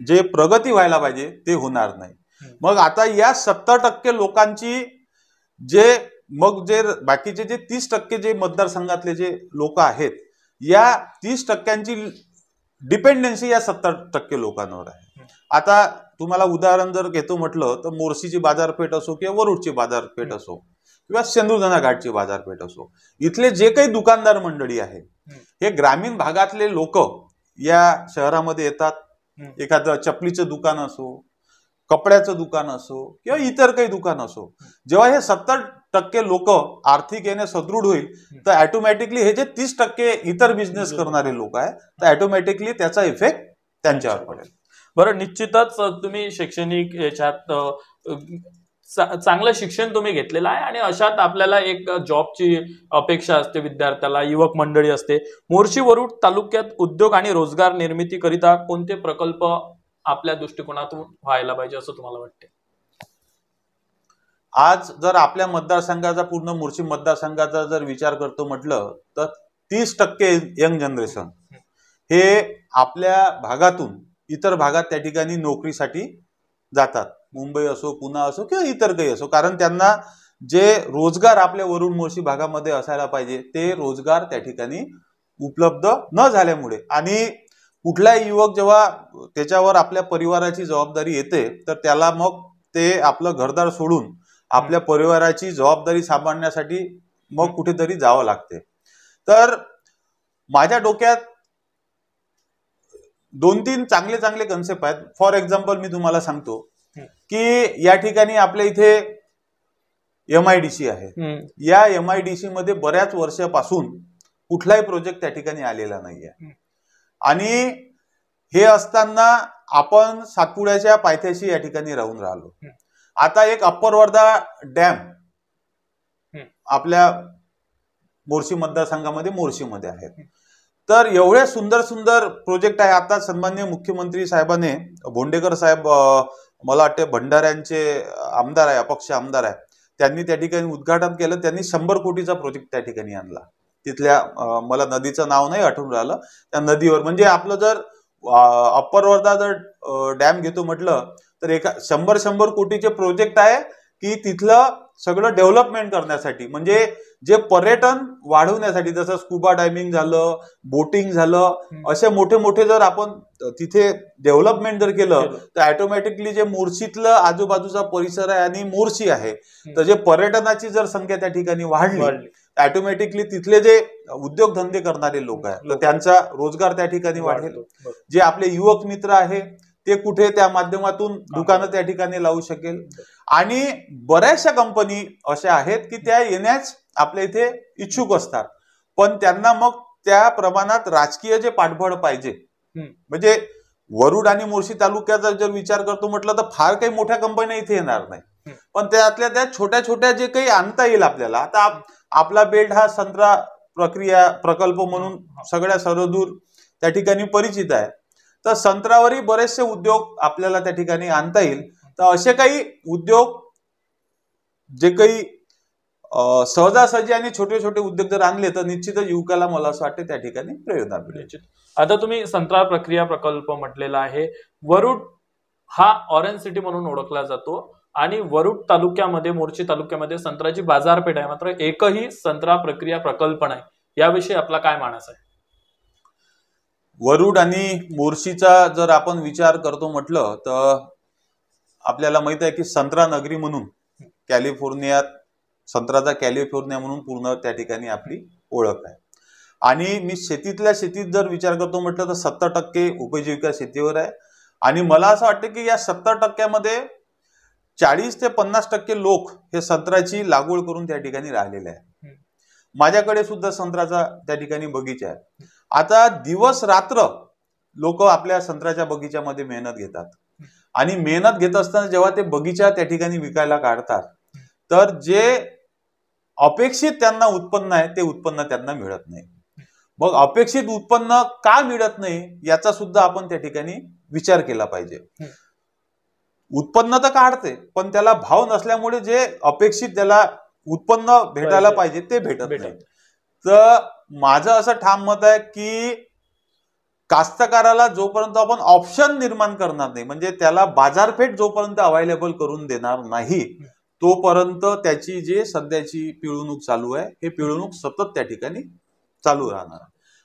जे प्रगती व्हायला पाहिजे ते होणार नाही. मग आता या 70% लोकांची जे बाकीचे जे 30% जे मतदारसंघातले जे लोक आहेत या 30%ची डिपेंडन्सी या 70% लोकांवर आहे. आता तुम्हाला उदाहरण जर घेतो म्हटलं तर मोर्शीची बाजारपेठ असो किंवा वरुडची बाजारपेठ असो किंवा सिंधुदुर्ग घाटची बाजारपेठ असो, इथले जे काही दुकानदार मंडळी आहे हे ग्रामीण भागातले लोक या शहरामध्ये येतात. एखादं चपलीचं दुकान असो, कपड्याचं दुकान असो किंवा इतर काही दुकान असो, जेव्हा हे 70% लोक आर्थिक याने सदृढ होईल तर ऑटोमॅटिकली हे जे 30% इतर बिझनेस करणारे लोक आहे तर ऑटोमॅटिकली त्याचा इफेक्ट त्यांच्यावर पडेल. बरं, निश्चितच तुम्ही शैक्षणिक याच्यात चांगलं शिक्षण तुम्ही घेतलेलं आहे आणि अशात आपल्याला एक जॉबची अपेक्षा असते विद्यार्थ्याला, युवक मंडळी असते. मोर्शी वरुड तालुक्यात उद्योग आणि रोजगार निर्मितीकरिता कोणते प्रकल्प आपल्या दृष्टिकोनातून व्हायला पाहिजे असं तुम्हाला वाटते? आज जर आपल्या मतदारसंघाचा पूर्ण मोर्शी मतदारसंघाचा जर विचार करतो म्हटलं तर 30% यंग जनरेशन हे आपल्या भागातून इतर भागात त्या ठिकाणी नोकरीसाठी जातात. मुंबई असो, पुणे असो किंवा इतर काही असो, कारण त्यांना जे रोजगार आपल्या वरुड मोर्शी भागामध्ये असायला पाहिजे ते रोजगार त्या ठिकाणी उपलब्ध न झाल्यामुळे आणि कुठलाही युवक जेव्हा त्याच्यावर आपल्या परिवाराची जबाबदारी येते तर त्याला मग ते आपलं घरदार सोडून आपल्या परिवाराची जबाबदारी सांभाळण्यासाठी मग कुठेतरी जावं लागते. तर माझ्या डोक्यात 2-3 चांगले चांगले कन्सेप्ट आहेत. फॉर एक्झाम्पल मी तुम्हाला सांगतो की या ठिकाणी आपल्या इथे MIDC आहे. या MIDC मध्ये बऱ्याच वर्षापासून कुठलाही प्रोजेक्ट त्या ठिकाणी आलेला नाहीये आणि हे असताना आपण सातपुड्याच्या पायथ्याशी या ठिकाणी राहून राहिलो. आता एक अप्पर वर्धा डॅम आपल्या मोर्शी मतदारसंघामध्ये मोर्शीमध्ये आहेत. तर एवढे सुंदर सुंदर प्रोजेक्ट आहे. आता सन्माननीय मुख्यमंत्री साहेबांनी भोंडेकर साहेब मला वाटते भंडाऱ्यांचे आमदार आहे, अपक्ष आमदार आहे, त्यांनी त्या ठिकाणी उद्घाटन केलं. त्यांनी 100 कोटीचा प्रोजेक्ट त्या ठिकाणी आणला. तिथल्या मला नदीचं नाव नाही आठवून राहिलं, त्या नदीवर म्हणजे आपलं जर अप्पर वर्धा जर डॅम घेतो म्हटलं तर 100 कोटीचे प्रोजेक्ट आहे की तिथलं सगळं डेव्हलपमेंट करण्यासाठी, म्हणजे जे पर्यटन वाढवण्यासाठी, जसं स्कुबा डायव्हिंग झालं, बोटिंग झालं, असे मोठे मोठे जर आपण तिथे डेव्हलपमेंट जर केलं तर ऑटोमॅटिकली जे मोर्शीतलं आजूबाजूचा परिसर आहे आणि मोर्शी आहे तर जे पर्यटनाची जर संख्या त्या ठिकाणी वाढली ऑटोमॅटिकली तिथले जे उद्योगधंदे करणारे लोक आहेत तर त्यांचा रोजगार त्या ठिकाणी वाढेल. जे आपले युवक मित्र आहे ते कुठे त्या माध्यमातून दुकानं त्या ठिकाणी लावू शकेल. आणि बऱ्याचशा कंपनी अशा आहेत की त्या येण्यास आपल्या इथे इच्छुक असतात, पण त्यांना मग त्या प्रमाणात राजकीय जे पाठबळ पाहिजे. म्हणजे वरुड आणि मोर्शी तालुक्याचा जर विचार करतो म्हटलं तर फार काही मोठ्या कंपन्या इथे येणार नाही, पण त्यातल्या त्या छोट्या छोट्या जे काही आणता येईल आपल्याला. आता आपला बेल्ट हा संत्रा प्रक्रिया प्रकल्प म्हणून सगळ्या सर्वदूर त्या ठिकाणी परिचित आहे. तर संत्र्यावरही बरेचसे उद्योग आपल्याला त्या ठिकाणी आणता येईल. तर असे काही उद्योग जे काही सहजासहजी आणि छोटे छोटे उद्योग जर आणले तर निश्चितच युवकाला मला असं वाटतं त्या ठिकाणी प्रेरणा मिळेल. आता तुम्ही संत्रा प्रक्रिया प्रकल्प म्हटलेला आहे. वरुड हा ऑरेंज सिटी म्हणून ओळखला जातो आणि वरुड तालुक्यामध्ये, मोर्शी तालुक्यामध्ये संत्र्याची बाजारपेठ आहे, मात्र एकही संत्रा प्रक्रिया प्रकल्प नाही. याविषयी आपला काय मानस आहे? वरुड आणि मोर्शीचा जर आपण विचार करतो म्हटलं तर आपल्याला माहित आहे की संत्रा नगरी म्हणून कॅलिफोर्नियात संत्र्याचा कॅलिफोर्निया म्हणून पूर्ण त्या ठिकाणी आपली ओळख आहे. आणि मी शेतीतल्या शेतीत जर विचार करतो म्हटलं तर 70% उपजीविका शेतीवर आहे. आणि मला असं वाटतं की या 70%मध्ये 40 ते 50% लोक हे संत्र्याची लागवड करून त्या ठिकाणी राहिलेले आहे. माझ्याकडे सुद्धा संत्र्याचा त्या ठिकाणी बगीचा आहे. आता दिवस रात्र लोक आपल्या संत्र्याच्या बगीच्यामध्ये मेहनत घेतात आणि मेहनत घेत असताना जेव्हा ते बगीचा त्या ठिकाणी विकायला काढतात तर जे अपेक्षित त्यांना उत्पन्न आहे ते उत्पन्न त्यांना मिळत नाही. मग अपेक्षित उत्पन्न का मिळत नाही याचा सुद्धा आपण त्या ठिकाणी विचार केला पाहिजे. उत्पन्न तर काढते पण त्याला भाव नसल्यामुळे जे अपेक्षित त्याला उत्पन्न भेटायला पाहिजे ते भेटत नाही. तर माझं असं ठाम मत आहे की कास्तकाराला जोपर्यंत आपण ऑप्शन निर्माण करणार नाही, म्हणजे त्याला बाजारपेठ जोपर्यंत अवेलेबल करून देणार नाही तोपर्यंत त्याची जे सध्याची पिळवणूक चालू आहे हे पिळवणूक सतत त्या ठिकाणी चालू राहणार.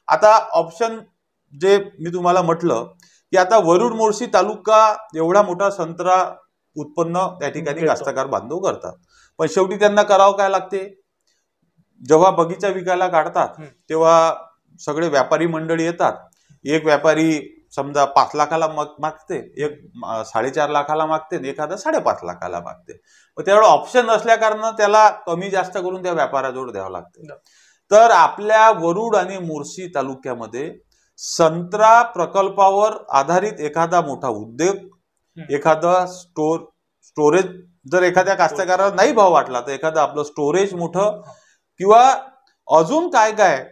आता ऑप्शन जे मी तुम्हाला म्हटलं की आता वरुड मोर्शी तालुका एवढा मोठा संत्रा उत्पन्न त्या ठिकाणी कास्तकार बांधव करतात, पण शेवटी त्यांना करावं काय लागते, जेव्हा बगीचा विकायला काढतात तेव्हा सगळे व्यापारी मंडळी येतात. एक व्यापारी समजा 5 लाखाला मागते, एक 4.5 लाखाला मागते, एखादा 5.5 लाखाला मागते. तेवढं ऑप्शन नसल्या कारणानं त्याला कमी जास्त करून त्या व्यापाराजवळ द्यावं लागते. तर आपल्या वरुड आणि मोर्शी तालुक्यामध्ये संत्रा प्रकल्पावर आधारित एखादा मोठा उद्योग, एखादा स्टोरेज जर एखाद्या कास्तकाराला नाही भाव वाटला तर एखादं आपलं स्टोरेज मोठं किंवा अजून काय काय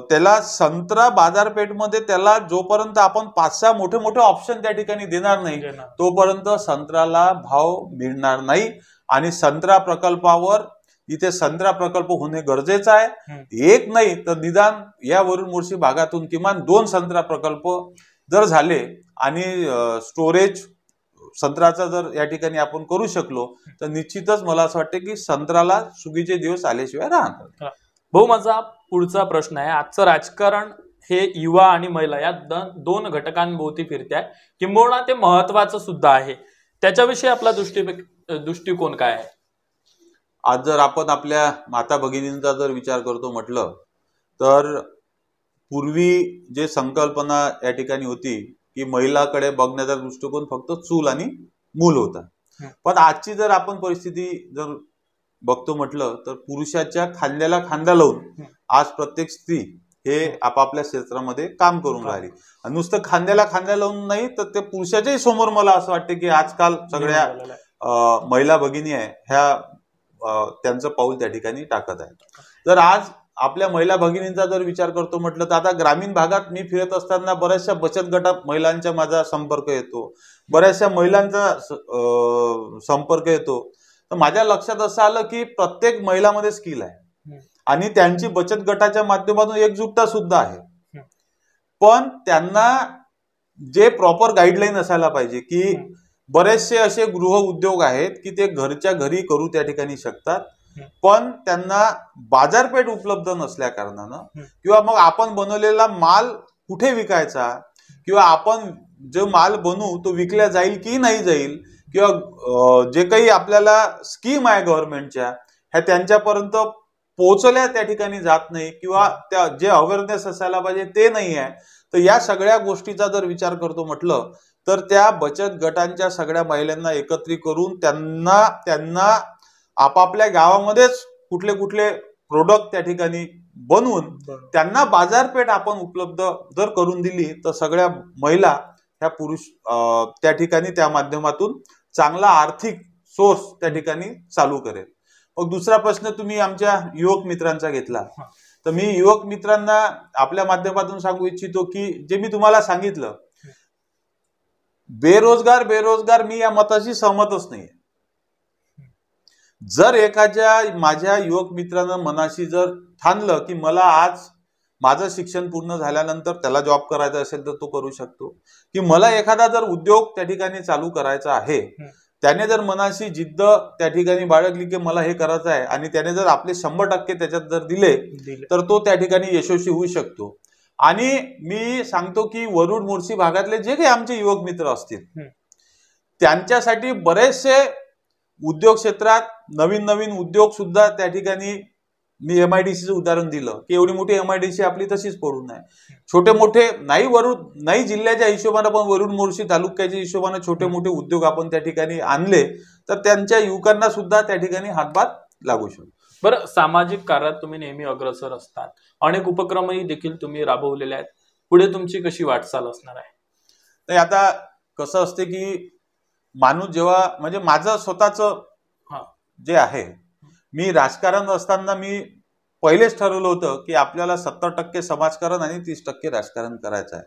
त्याला संत्रा बाजारपेठमध्ये त्याला जोपर्यंत आपण 5-6 मोठे मोठे ऑप्शन त्या ठिकाणी देणार नाही तोपर्यंत संत्र्याला भाव मिळणार नाही. आणि संत्रा प्रकल्पावर इथे संत्रा प्रकल्प होणे गरजेचं आहे. एक नाही तर निदान या वरुड मोर्शी भागातून किमान 2 संत्रा प्रकल्प जर झाले आणि स्टोरेज संत्र्याचा जर या ठिकाणी आपण करू शकलो तर निश्चितच मला असं वाटतं की संत्र्याला सुगीचे दिवस आल्याशिवाय राहणार. भाऊ, माझा पुढचा प्रश्न आहे. आजचं राजकारण हे युवा आणि महिला या 2 घटकांभोवती फिरते आहे, किंबहुना ते महत्वाचं सुद्धा आहे. त्याच्याविषयी आपला दृष्टिकोन काय आहे? आज जर आपण आपल्या माता भगिनींचा जर विचार करतो म्हटलं तर पूर्वी जे संकल्पना या ठिकाणी होती की महिलाकडे बघण्याचा दृष्टिकोन फक्त चूल आणि मूल होता, पण आजची जर आपण परिस्थिती जर बघतो म्हटलं तर पुरुषाच्या खांद्याला खांदा लावून आज प्रत्येक स्त्री हे आपापल्या क्षेत्रामध्ये काम करून राहिली. आणि नुसतं खांद्याला खांदा लावून नाही तर ते पुरुषाच्याही समोर मला असं वाटतं की आजकाल सगळ्या महिला भगिनी आहे ह्या त्यांचं पाऊल त्या ठिकाणी टाकत आहे. तर आज आपल्या महिला भगिनींचा जर विचार करतो म्हटलं तर आता ग्रामीण भागात मी फिरत असताना बऱ्याचशा बचत गटात महिलांच्या माझा संपर्क येतो, बऱ्याचशा महिलांचा संपर्क येतो. तर माझ्या लक्षात असं आलं की प्रत्येक महिलामध्ये स्किल आहे आणि त्यांची बचत गटाच्या माध्यमातून एकजुटता सुद्धा आहे, पण त्यांना जे प्रॉपर गाईडलाईन असायला पाहिजे की बरेचसे असे गृह उद्योग आहेत की ते घरच्या घरी करू त्या ठिकाणी शकतात, पण त्यांना बाजारपेठ उपलब्ध नसल्या कारणानं किंवा मग आपण बनवलेला माल कुठे विकायचा किंवा आपण जो माल बनवू तो विकला जाईल की नाही जाईल किंवा जे काही आपल्याला स्कीम आहे गव्हर्नमेंटच्या ह्या त्यांच्यापर्यंत पोहोचल्या त्या ठिकाणी जात नाही किंवा त्या जे अवेअरनेस असायला पाहिजे ते नाही आहे. तर या सगळ्या गोष्टीचा जर विचार करतो म्हटलं तर त्या बचत गटांच्या सगळ्या महिलांना एकत्रित करून त्यांना आपापल्या गावामध्येच कुठले कुठले प्रोडक्ट त्या ठिकाणी बनवून त्यांना बाजारपेठ आपण उपलब्ध जर करून दिली तर सगळ्या महिला ह्या पुरुष त्या ठिकाणी त्या माध्यमातून चांगला आर्थिक सोर्स त्या ठिकाणी चालू करेल. मग दुसरा प्रश्न तुम्ही आमच्या युवक मित्रांचा घेतला, तर मी युवक मित्रांना आपल्या माध्यमातून सांगू इच्छितो की जे मी तुम्हाला सांगितलं, बेरोजगार मी या मताशी सहमतच नाहीये. जर एखाद्या माझ्या युवक मित्रांना मनाशी जर ठाणलं की मला आज माझं शिक्षण पूर्ण झाल्यानंतर त्याला जॉब करायचा असेल तर तो करू शकतो, की मला एखादा जर उद्योग त्या ठिकाणी चालू करायचा आहे, त्याने जर मनाशी जिद्द त्या ठिकाणी बाळगली की मला हे करायचं आहे आणि त्याने जर आपले 100% त्याच्यात जर दिले तर तो त्या ठिकाणी यशस्वी होऊ शकतो. आणि मी सांगतो की वरुड मोर्शी भागातले जे काही आमचे युवक मित्र असतील त्यांच्यासाठी बरेचसे उद्योग क्षेत्रात नवीन उद्योग सुद्धा त्या ठिकाणी मी MIDCचं उदाहरण दिलं की एवढी मोठी MIDC आपली तशीच पडून आहे. छोटे मोठे नाही जिल्ह्याच्या हिशोबाने पण वरुड मोर्शी तालुक्याच्या हिशोबाने छोटे मोठे उद्योग आपण त्या ठिकाणी आणले तर त्यांच्या युवकांना सुद्धा त्या ठिकाणी हातभार लागू शकतो. बरं, सामाजिक कार्यात तुम्ही नेहमी अग्रेसर असतात, अनेक उपक्रमही देखील तुम्ही राबवलेले आहेत, पुढे तुमची कशी वाटचाल असणार आहे? नाही, आता कसं असते की माणूस जेव्हा म्हणजे माझं स्वतःचं जे आहे, मी राजकारण असताना मी पहिलेच ठरवलं होतं की आपल्याला 70% समाजकारण आणि 30% राजकारण करायचं आहे.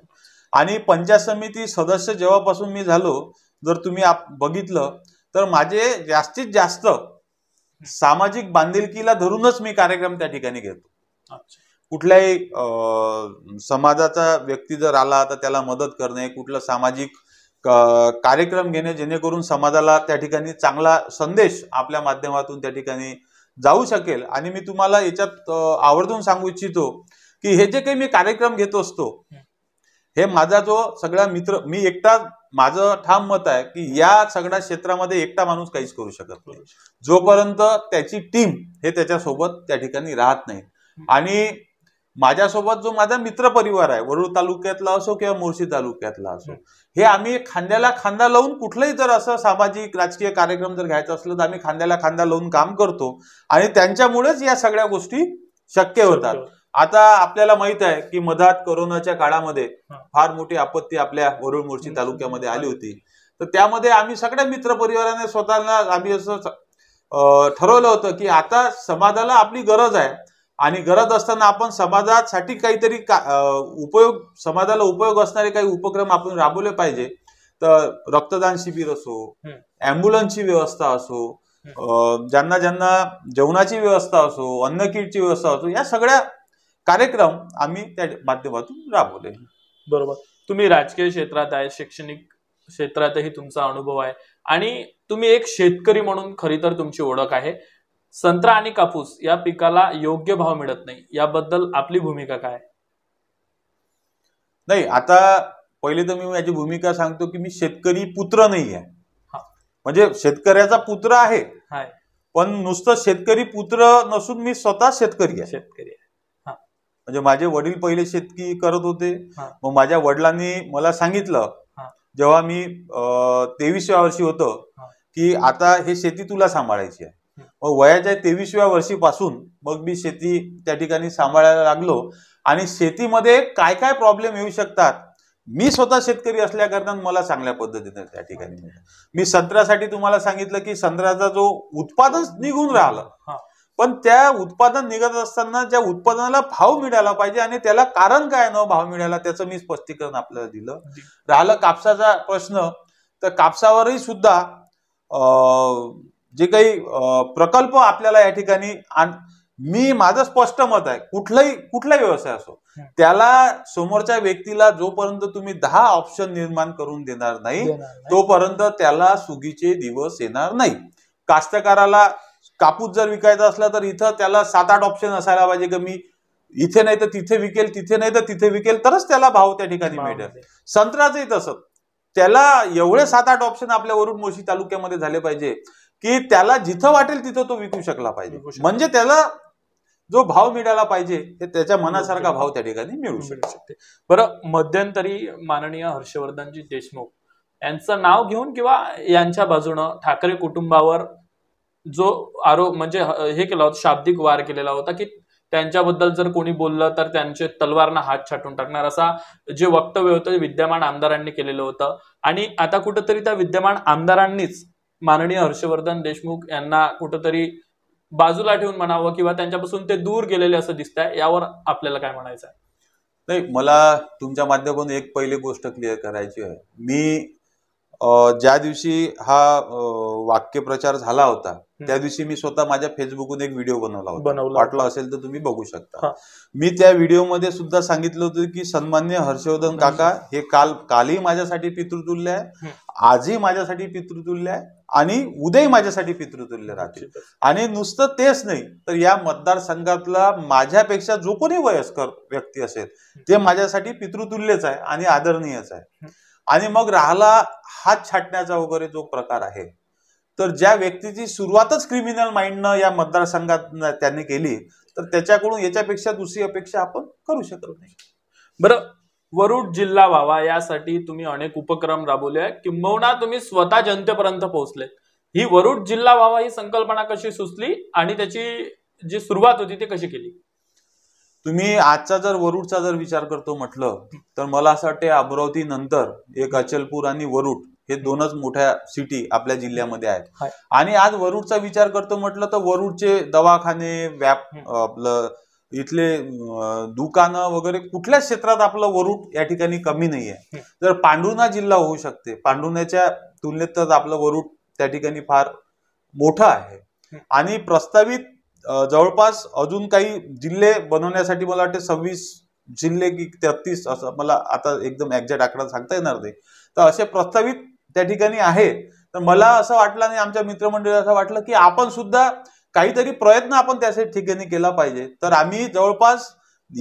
आणि पंचायत समिती सदस्य जेव्हापासून मी झालो, जर तुम्ही बघितलं तर माझे जास्तीत जास्त सामाजिक बांधिलकीला धरूनच मी कार्यक्रम त्या ठिकाणी घेतो. कुठल्याही समाजाचा व्यक्ती जर आला तर त्याला मदत करणे, कुठलं सामाजिक कार्यक्रम घेणे जेणेकरून समाजाला त्या ठिकाणी चांगला संदेश आपल्या माध्यमातून त्या ठिकाणी जाऊ शकेल. आणि मी तुम्हाला याच्यात आवर्जून सांगू इच्छितो की हे जे काही मी कार्यक्रम घेत असतो हे माझा जो सगळा मित्र, मी एकटा, माझं ठाम मत आहे की या सगळ्या क्षेत्रामध्ये एकटा माणूस काहीच करू शकत नाही जोपर्यंत त्याची टीम हे त्याच्यासोबत त्या ठिकाणी राहत नाही. आणि माझ्यासोबत जो माझा मित्र परिवार आहे, वरुड तालुक्यातला असो किंवा मोर्शी तालुक्यातला असो, हे आम्ही खांद्याला खांदा लावून कुठलंही जर असं सामाजिक राजकीय कार्यक्रम जर घ्यायचा असलं तर आम्ही खांद्याला खांदा लावून काम करतो आणि त्यांच्यामुळेच या सगळ्या गोष्टी शक्य होतात. आता आपल्याला माहित आहे की मधात कोरोनाच्या काळामध्ये फार मोठी आपत्ती आपल्या वरुड मोर्शी तालुक्यामध्ये आली होती. तर त्यामध्ये आम्ही सगळ्या मित्र परिवाराने स्वतःला आम्ही असं ठरवलं होतं की आता समाजाला आपली गरज आहे आणि गरज असताना आपण समाजासाठी काहीतरी समाजाला उपयोग असणारे काही उपक्रम आपण राबवले पाहिजे. तर रक्तदान शिबिर असो, ॲम्ब्युलन्सची व्यवस्था असो, ज्यांना जेवणाची व्यवस्था असो, अन्न किटची व्यवस्था असो, या सगळ्या कार्यक्रम आम्ही त्या माध्यमातून राबवले. बरोबर. तुम्ही राजकीय क्षेत्रात आहे, शैक्षणिक क्षेत्रातही तुमचा अनुभव आहे आणि तुम्ही एक शेतकरी म्हणून खरी तर तुमची ओळख आहे. संत्रा आणि कापूस या पिकाला योग्य भाव मिळत नाही, याबद्दल आपली भूमिका काय? नाही, आता पहिले तर मी माझी भूमिका सांगतो की मी शेतकरी पुत्र नाही आहे. म्हणजे शेतकऱ्याचा पुत्र आहे, पण नुसतं शेतकरी पुत्र नसून मी स्वतः शेतकरी आहे. म्हणजे माझे वडील पहिले शेती करत होते. हा. मग माझ्या वडिलांनी मला सांगितलं हा. जेव्हा मी 23व्या वर्षी होतो हा. की आता हे शेती तुला सांभाळायची आहे. मग वयाच्या 23व्या वर्षीपासून मग मी शेती त्या ठिकाणी सांभाळायला लागलो. आणि शेतीमध्ये काय काय प्रॉब्लेम येऊ शकतात, मी स्वतः शेतकरी असल्या कारणाने मला चांगल्या पद्धतीने त्या ठिकाणी मिळतं. मी संत्र्यासाठी तुम्हाला सांगितलं की संत्र्याचा जो उत्पादन निघून राहिलं, पण त्या उत्पादन निघत असताना ज्या उत्पादनाला भाव मिळाला पाहिजे आणि त्याला कारण काय न भाव मिळाला त्याचं मी स्पष्टीकरण आपल्याला दिलं. राहिलं कापसाचा प्रश्न, तर कापसावरही सुद्धा जे काही प्रकल्प आपल्याला या ठिकाणी, मी माझं स्पष्ट मत आहे, कुठलाही व्यवसाय असो त्याला समोरच्या व्यक्तीला जोपर्यंत तुम्ही 10 ऑप्शन निर्माण करून देणार नाही तोपर्यंत त्याला सुगीचे दिवस येणार नाही. कास्तकाराला कापूस जर विकायचा असला तर इथं त्याला 7-8 ऑप्शन असायला पाहिजे की मी इथे नाही तर तिथे विकेल, तिथे नाही तर तिथे विकेल, तरच त्याला भाव त्या ठिकाणी मिळेल. संत्र्याचंही तसं, त्याला एवढे 7-8 ऑप्शन आपल्या वरुड मोर्शी तालुक्यामध्ये झाले पाहिजे की त्याला जिथं वाटेल तिथं तो विकू शकला पाहिजे. म्हणजे त्याला जो भाव मिळाला पाहिजे ते त्याच्या मनासारखा भाव त्या ठिकाणी मिळू शकते. बरं, मध्यंतरी माननीय हर्षवर्धनजी देशमुख यांचं नाव घेऊन किंवा यांच्या बाजूनं ठाकरे कुटुंबावर जो आरोप म्हणजे हे केला होता, शाब्दिक वार केलेला होता की त्यांच्याबद्दल जर कोणी बोललं तर त्यांचे तलवारनं हात छाटून टाकणार, असा जे वक्तव्य होतं विद्यमान आमदारांनी केलेलं होतं. आणि आता कुठंतरी त्या विद्यमान आमदारांनीच माननीय हर्षवर्धन देशमुख यांना कुठंतरी बाजूला ठेवून म्हणावं किंवा त्यांच्यापासून ते दूर गेलेले असं दिसतंय. यावर आपल्याला काय म्हणायचं आहे? नाही, मला तुमच्या माध्यमातून एक पहिली गोष्ट क्लिअर करायची आहे. मी ज्या दिवशी हा वाक्यप्रचार झाला होता त्या दिवशी मी स्वतः माझ्या फेसबुकवरून एक व्हिडिओ बनवला होता. वाटला असेल तर तुम्ही बघू शकता. मी त्या व्हिडिओमध्ये सुद्धा सांगितलं होतं की सन्माननीय हर्षवर्धन काका हे कालही माझ्यासाठी पितृतुल्य आहे, आजही माझ्यासाठी पितृतुल्य आहे आणि उद्याही माझ्यासाठी पितृतुल्य राहतील. आणि नुसतं तेच नाही तर या मतदारसंघातला माझ्यापेक्षा जो कोणी वयस्कर व्यक्ती असेल ते माझ्यासाठी पितृतुल्यच आहे आणि आदरणीयच आहे. आणि मग राहिला हात छाटण्याचा वगैरे जो प्रकार आहे, तर ज्या व्यक्तीची सुरुवातच क्रिमिनल माइंडनं या मतदारसंघात त्यांनी केली तर त्याच्याकडून याच्यापेक्षा दुसरी अपेक्षा आपण करू शकत नाही. बरं, वरुड जिल्हा व्हावा यासाठी तुम्ही अनेक उपक्रम राबवले, किंबहुना तुम्ही स्वतः जनतेपर्यंत पोहोचले. ही वरुड जिल्हा व्हावा ही संकल्पना कशी सुचली आणि त्याची जी सुरुवात होती ती कशी केली? तुम्ही आजचा जर वरुडचा जर विचार करतो म्हटलं तर मला असं वाटतं अमरावती नंतर एक अचलपूर आणि वरुड हे दोनच मोठ्या सिटी आपल्या जिल्ह्यामध्ये आहेत. आणि आज वरुडचा विचार करतो म्हटलं तर वरुडचे दवाखाने, आपलं इथले दुकानं वगैरे कुठल्याच क्षेत्रात आपलं वरुड या ठिकाणी कमी नाहीये. तर पांढुर्णा जिल्हा होऊ शकते, पांढुर्ण्याच्या तुलनेत तर आपलं वरुड त्या ठिकाणी फार मोठं आहे. आणि प्रस्तावित जवळपास अजून काही जिल्हे बनवण्यासाठी मला वाटतं 26 जिल्हे की 33 असं मला आता एकदम एक्झॅक्ट आकडा सांगता येणार नाही, तर असे प्रस्तावित त्या ठिकाणी आहे. तर मला असं वाटलं आणि आमच्या मित्रमंडळी असं वाटलं की आपण सुद्धा काहीतरी प्रयत्न आपण त्या ठिकाणी केला पाहिजे. तर आम्ही जवळपास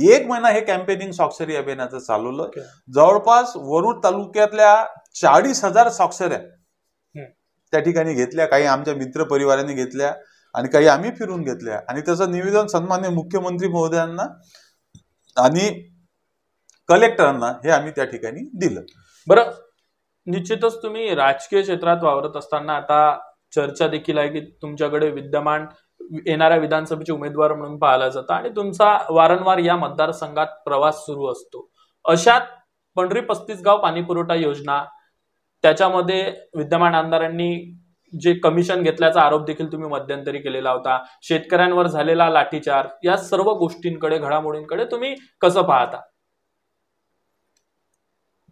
1 महिना हे कॅम्पेनिंग स्वाक्षरी अभियानाचं चालवलं. जवळपास वरुड तालुक्यातल्या 40,000 स्वाक्षऱ्या त्या ठिकाणी घेतल्या, काही आमच्या मित्र परिवारांनी घेतल्या आणि काही आम्ही फिरून घेतल्या. आणि त्याचं निवेदन सन्माननीय मुख्यमंत्री महोदयांना आणि कलेक्टरांना हे आम्ही त्या ठिकाणी दिलं. बरं, निश्चितच तुम्ही राजकीय क्षेत्रात वावरत असताना आता चर्चा देखील आहे की तुमच्याकडे विद्यमान येणाऱ्या विधानसभेचे उमेदवार म्हणून पाहिला जातं आणि तुमचा वारंवार या मतदारसंघात प्रवास सुरू असतो. अशात पंढरी 35 गाव पाणी पुरवठा योजना, त्याच्यामध्ये विद्यमान आमदारांनी जे कमिशन घेतल्याचा आरोप देखील तुम्ही मध्यंतरी केलेला होता, शेतकऱ्यांवर झालेला लाठीचार्ज, या सर्व गोष्टींकडे, घडामोडींकडे तुम्ही कसं पाहता?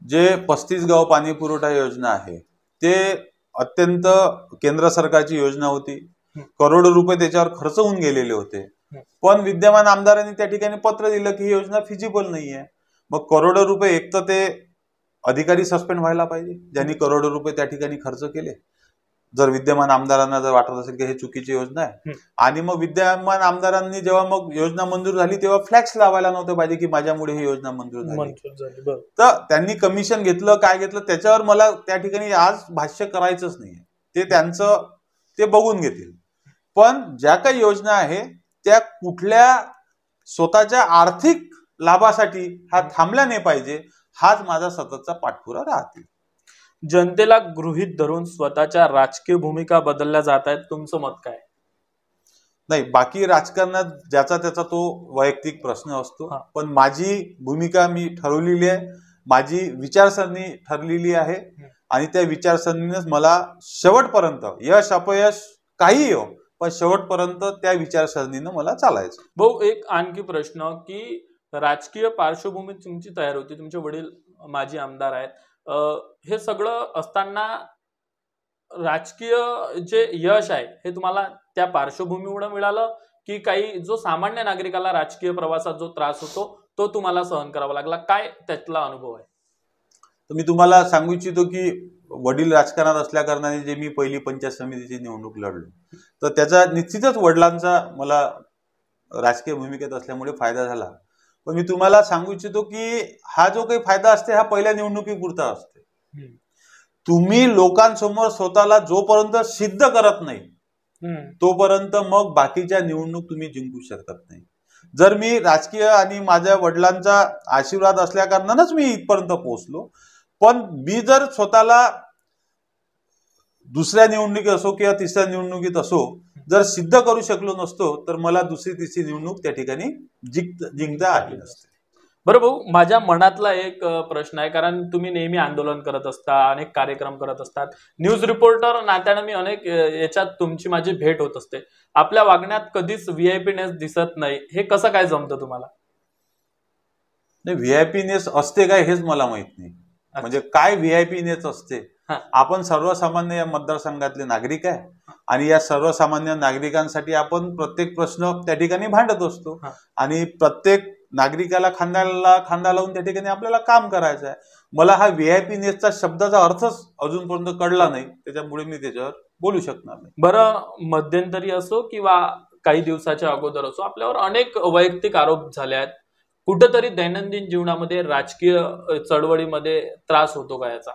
जे 35 गाव पाणी पुरवठा योजना आहे ते अत्यंत केंद्र सरकारची योजना होती. करोडो रुपये त्याच्यावर खर्च होऊन गेलेले होते. पण विद्यमान आमदारांनी त्या ठिकाणी पत्र दिलं की ही योजना फिजिबल नाहीये. मग करोडो रुपये, एक तर ते अधिकारी सस्पेंड व्हायला पाहिजे ज्यांनी करोडो रुपये त्या ठिकाणी खर्च केले, जर विद्यमान आमदारांना जर वाटत असेल की हे चुकीची योजना आहे. आणि मग विद्यमान आमदारांनी जेव्हा मग योजना मंजूर झाली तेव्हा फ्लॅक्स लावायला नव्हतं पाहिजे की माझ्यामुळे ही योजना मंजूर झाली. तर त्यांनी कमिशन घेतलं, काय घेतलं त्याच्यावर मला त्या ठिकाणी आज भाष्य करायचंच नाहीये. ते त्यांचं ते बघून घेतील. पण ज्या काही योजना आहे त्या कुठल्या स्वतःच्या आर्थिक लाभासाठी हा थांबला नाही पाहिजे, हाच माझा सततचा पाठपुरा राहतील. जनतेला गृहीत धरून स्वतःच्या राजकीय भूमिका बदलल्या जात आहेत, तुमचं मत काय? नाही, बाकी राजकारणात ज्याचा त्याचा तो वैयक्तिक प्रश्न असतो, पण माझी भूमिका मी ठरवलेली आहे, माझी विचारसरणी ठरलेली आहे आणि त्या विचारसरणीनेच मला शेवटपर्यंत यश अपयश काही हो, पण शेवटपर्यंत त्या विचारसरणीनं मला चालायचं. भाऊ, एक आणखी प्रश्न की राजकीय पार्श्वभूमी तुमची तयार होती, तुमचे वडील माजी आमदार आहेत, हे सगळं असताना राजकीय जे यश आहे हे तुम्हाला त्या पार्श्वभूमीमुळे मिळालं की काही जो सामान्य नागरिकाला राजकीय प्रवासात जो त्रास होतो तो तुम्हाला सहन करावा लागला? काय त्यातला अनुभव आहे? तर मी तुम्हाला सांगू इच्छितो की वडील राजकारणात असल्या कारणाने जे मी पहिली पंचायत समितीची निवडणूक लढलो, तर त्याचा निश्चितच वडिलांचा मला राजकीय भूमिकेत असल्यामुळे फायदा झाला. पण मी तुम्हाला सांगू इच्छितो की हा जो काही फायदा असते हा पहिल्या निवडणुकीपुरता असते. तुम्ही लोकांसमोर स्वतःला जोपर्यंत सिद्ध करत नाही तोपर्यंत मग बाकीच्या निवडणूक तुम्ही जिंकू शकत नाही. जर मी राजकीय आणि माझ्या वडिलांचा आशीर्वाद असल्या कारणानच मी इथपर्यंत पोहोचलो, पण मी जर स्वतःला दुसऱ्या निवडणुकीत असो किंवा तिसऱ्या निवडणुकीत असो जर सिद्ध करू शकलो नसतो तर मला दुसरी तिसरी निवडणूक त्या ठिकाणी जिंकता आली नसते. बरं भाऊ, माझ्या मनातला एक प्रश्न आहे, कारण तुम्ही नेहमी आंदोलन करत असता, अनेक कार्यक्रम करत असतात, न्यूज रिपोर्टर नात्यानं मी अनेक याच्यात तुमची माझी भेट होत असते, आपल्या वागण्यात कधीच व्हीआयपीनेस दिसत नाही, हे कसं काय जमतं तुम्हाला? नाही, व्हीआयपीनेस असते काय हेच मला माहित नाही. म्हणजे काय व्हीआयपीनेस असते? आपण सर्वसामान्य या मतदारसंघातले नागरिक आहे आणि या सर्वसामान्य नागरिकांसाठी आपण प्रत्येक प्रश्न त्या ठिकाणी भांडत असतो आणि प्रत्येक नागरिकाला खांद्याला खांदा लावून त्या ठिकाणी आपल्याला काम करायचं आहे. मला हा व्हीआयपीनेसचा शब्दाचा अर्थच अजूनपर्यंत कळला नाही, त्याच्यामुळे मी त्याच्यावर बोलू शकणार नाही. बरं, मध्यंतरी असो किंवा काही दिवसाच्या अगोदर असो आपल्यावर अनेक वैयक्तिक आरोप झाले आहेत, कुठेतरी दैनंदिन जीवनामध्ये राजकीय चळवळीमध्ये त्रास होतो का याचा?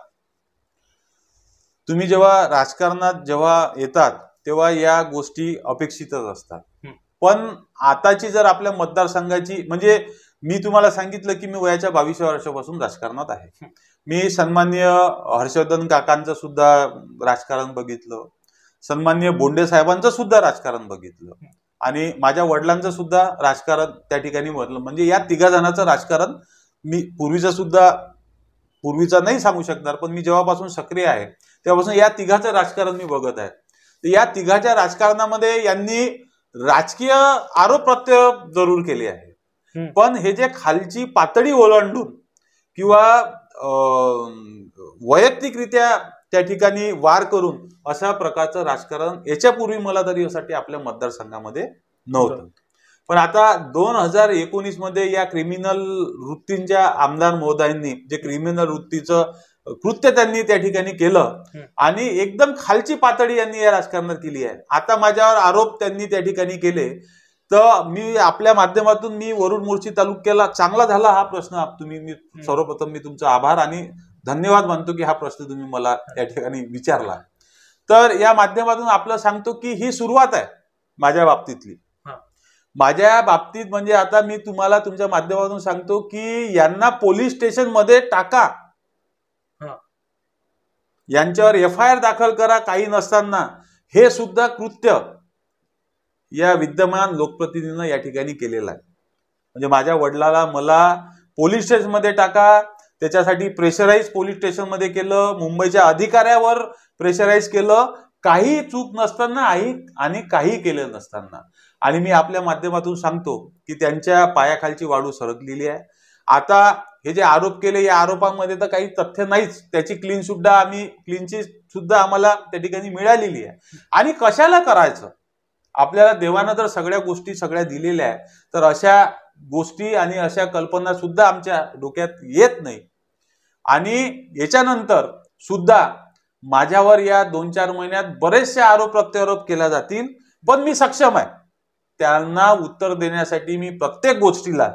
तुम्ही जेव्हा राजकारणात जेव्हा येतात तेव्हा या गोष्टी अपेक्षितच असतात. पण आताची जर आपल्या मतदारसंघाची, म्हणजे मी तुम्हाला सांगितलं की मी वयाच्या 22व्या वर्षापासून राजकारणात आहे. मी सन्माननीय हर्षवर्धन काकांचं सुद्धा राजकारण बघितलं, सन्माननीय बोंडे साहेबांचं सुद्धा राजकारण बघितलं आणि माझ्या वडिलांचं सुद्धा राजकारण त्या ठिकाणी बघितलं. म्हणजे या तिघा जणांचं राजकारण मी पूर्वीचं नाही सांगू शकणार, पण मी जेव्हापासून सक्रिय आहे तेव्हापासून या तिघाचं राजकारण मी बघत आहे. तर या तिघाच्या राजकारणामध्ये यांनी राजकीय आरोप प्रत्यारोप जरूर केले आहे, पण हे जे खालची पातळी ओलांडून किंवा वैयक्तिकरित्या त्या ठिकाणी वार करून अशा प्रकारचं राजकारण याच्यापूर्वी मला तरी यासाठी आपल्या मतदारसंघामध्ये नव्हतं. पण आता 2019 मध्ये या क्रिमिनल वृत्तींच्या आमदार महोदयांनी जे क्रिमिनल वृत्तीचं कृत्य त्यांनी त्या ठिकाणी केलं आणि एकदम खालची पातळी यांनी या राजकारणात केली आहे. आता माझ्यावर आरोप त्यांनी त्या ठिकाणी केले, तर मी आपल्या माध्यमातून मी वरुड मोर्शी तालुक्याला चांगला झाला हा प्रश्न मी सर्वप्रथम मी तुमचा आभार आणि धन्यवाद मानतो की हा प्रश्न तुम्ही मला त्या ठिकाणी विचारला. तर या माध्यमातून आपलं सांगतो की ही सुरुवात आहे माझ्या बाबतीतली. माझ्या बाबतीत म्हणजे आता मी तुम्हाला तुमच्या माध्यमातून सांगतो की यांना पोलीस स्टेशन मध्ये टाका, यांच्यावर FIR दाखल करा काही नसताना, हे सुद्धा कृत्य या विद्यमान लोकप्रतिनिधीनं या ठिकाणी केलेलं आहे. म्हणजे माझ्या वडिलाला मला पोलीस स्टेशन मध्ये टाका त्याच्यासाठी प्रेशराईज पोलीस स्टेशन मध्ये केलं, मुंबईच्या अधिकाऱ्यावर प्रेशराईज केलं, काही चूक नसताना आणि काही केलं नसताना. आणि मी आपल्या माध्यमातून सांगतो की त्यांच्या पायाखालची वाळू सरकलेली आहे. आता हे जे आरोप केले या आरोपांमध्ये तर काही तथ्य नाहीच, त्याची क्लीन चिट सुद्धा आम्हाला त्या ठिकाणी मिळालेली आहे. आणि कशाला करायचं? आपल्याला देवानं जर सगळ्या गोष्टी सगळ्या दिलेल्या आहे तर अशा गोष्टी आणि अशा कल्पना सुद्धा आमच्या डोक्यात येत नाही. आणि याच्यानंतर सुद्धा माझ्यावर या 2-4 महिन्यात बरेचसे आरोप प्रत्यारोप केला जातील, पण मी सक्षम आहे त्यांना उत्तर देण्यासाठी. मी प्रत्येक गोष्टीला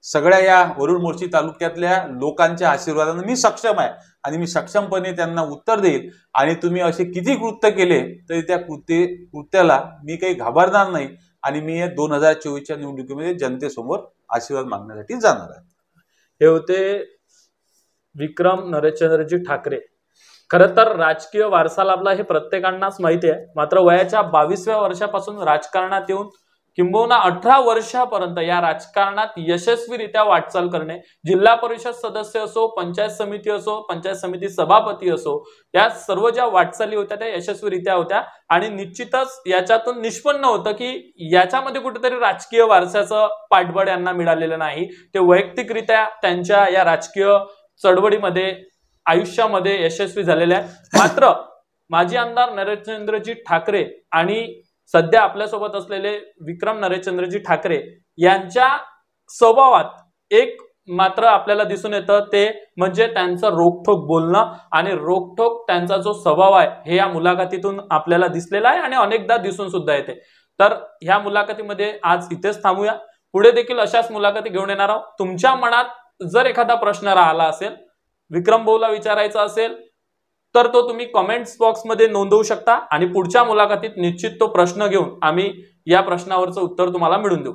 सगळ्या या वरुड मोर्शी तालुक्यातल्या लोकांच्या आशीर्वादाने मी सक्षम आहे आणि मी सक्षमपणे त्यांना उत्तर देईल. आणि तुम्ही असे किती कृत्य केले तरी त्या कृत्याला मी काही घाबरणार नाही आणि मी 2024च्या निवडणुकीमध्ये जनतेसमोर आशीर्वाद मागण्यासाठी जाणार आहे. हे होते विक्रम नरेशचंद्रजी ठाकरे. खरं तर राजकीय वारसा लाभला हे प्रत्येकांनाच माहिती आहे. मात्र वयाच्या 22व्या वर्षापासून राजकारणात येऊन किंबहुना 18 वर्षापर्यंत या राजकारणात यशस्वीरित्या वाटचाल करणे, जिल्हा परिषद सदस्य असो, पंचायत समिती असो, पंचायत समिती सभापती असो, या सर्व ज्या वाटचाली होत्या त्या यशस्वीरित्या होत्या. आणि निश्चितच याच्यातून निष्पन्न होतं की याच्यामध्ये कुठेतरी राजकीय वारसाचं पाठबळ यांना मिळालेलं नाही. ते वैयक्तिकरित्या त्यांच्या या राजकीय चळवळीमध्ये आयुष्यामध्ये यशस्वी झालेले आहे. मात्र माजी आमदार नरेशचंद्रजी ठाकरे आणि सध्या आपल्यासोबत असलेले विक्रम नरेशचंद्रजी ठाकरे यांच्या स्वभावात एक मात्र आपल्याला दिसून येतं, ते म्हणजे त्यांचं रोखठोक बोलणं आणि रोखठोक त्यांचा जो स्वभाव आहे हे या मुलाखतीतून आपल्याला दिसलेला आहे आणि अनेकदा दिसून सुद्धा येते. तर ह्या मुलाखतीमध्ये आज इथेच थांबूया. पुढे देखील अशाच मुलाखती घेऊन येणार आहोत. तुमच्या मनात जर एखादा प्रश्न राहिला असेल, विक्रम भाऊला विचारायचा असेल, तर तो तुम्ही कमेंट्स बॉक्समध्ये नोंदवू शकता आणि पुढच्या मुलाखतीत निश्चित तो प्रश्न घेऊन आम्ही या प्रश्नावरचं उत्तर तुम्हाला मिळवून देऊ.